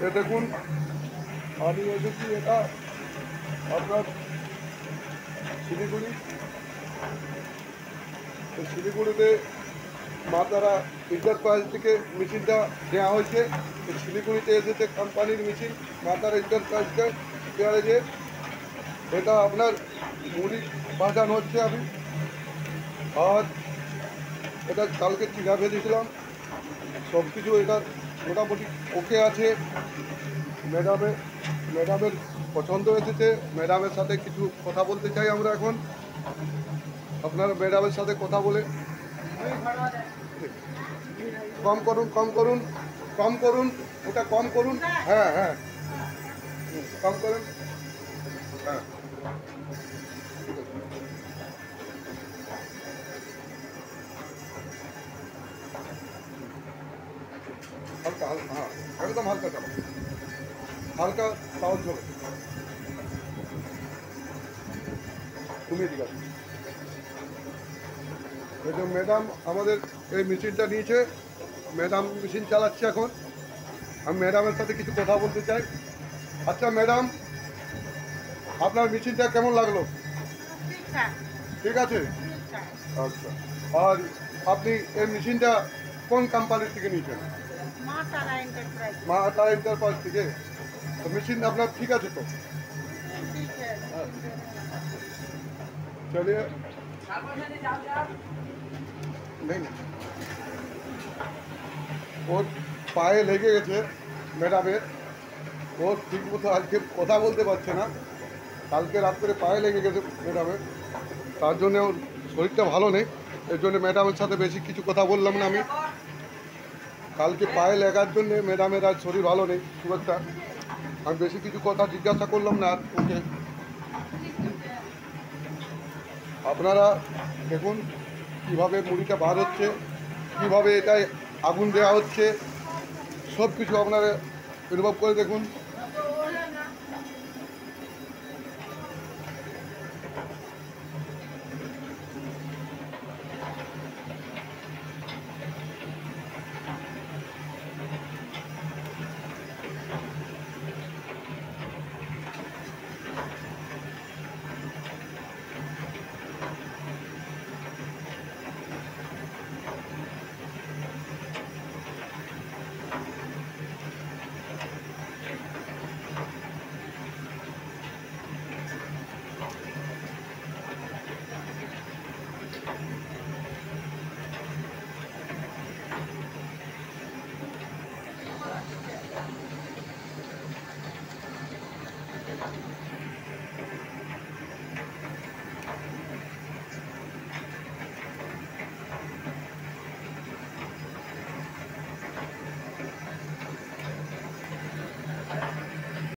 এ দেখুন, আমি এসেছি এটা আপনার শিলিগুড়ি। শিলিগুড়িতে মা তারা এন্টারপ্রাইজ থেকে মেশিনটা নেওয়া হয়েছে। শিলিগুড়িতে এসেছে কোম্পানির মেশিন মা তারা এন্টারপ্রাইজকে গ্যারেজে। এটা আপনার মুড়ি বাজানো হচ্ছে। আমি আর এটা কালকে চিনা ভেজেছিলাম, সব কিছু এটা মোটামুটি ওকে আছে। ম্যাডামের পছন্দ এসেছে। ম্যাডামের সাথে কিছু কথা বলতে চাই আমরা এখন। আপনার ম্যাডামের সাথে কথা বলে কম করুন, কম করুন, কম করুন, ওটা কম করুন। হ্যাঁ হ্যাঁ, কম করুন। হ্যাঁ, ঠিক আছে। হালকা হালকা, হ্যাঁ, একদম হালকা চালাও, হালকা সাউন্ড চলো। তুমি ঠিক আছে। এই যে ম্যাডাম আমাদের এই মেশিনটা নিয়েছে, ম্যাডাম মেশিন চালাচ্ছে এখন। আমি ম্যাডামের সাথে কিছু কথা বলতে চাই। আচ্ছা ম্যাডাম, আপনার মেশিনটা কেমন লাগলো? ঠিক আছে। আচ্ছা, আর আপনি এই মেশিনটা কোন কোম্পানির থেকে নিয়েছেন? মা তারা এন্টারপ্রাইজ থেকে। তো মেশিন আপনার ঠিক আছে তো? হ্যাঁ, চলিয়ে নেই না, ওর পায়ে লেগে গেছে ম্যাডামের। ও ঠিক মতো আজকে কথা বলতে পারছে না। কালকে রাত্রে পায়ে লেগে গেছে ম্যাডামের, তার জন্য ওর শরীরটা ভালো নেই। এর জন্য ম্যাডামের সাথে বেশি কিছু কথা বললাম না আমি। কালকে পায়ে লেগার জন্য ম্যাডামের আজ শরীর ভালো নেই খুব একটা। আমি বেশি কিছু কথা জিজ্ঞাসা করলাম না আর ওকে। আপনারা দেখুন কীভাবে মুড়িটা বার হচ্ছে, কীভাবে এটায় আগুন দেওয়া হচ্ছে, সব কিছু আপনারা অনুভব করে দেখুন।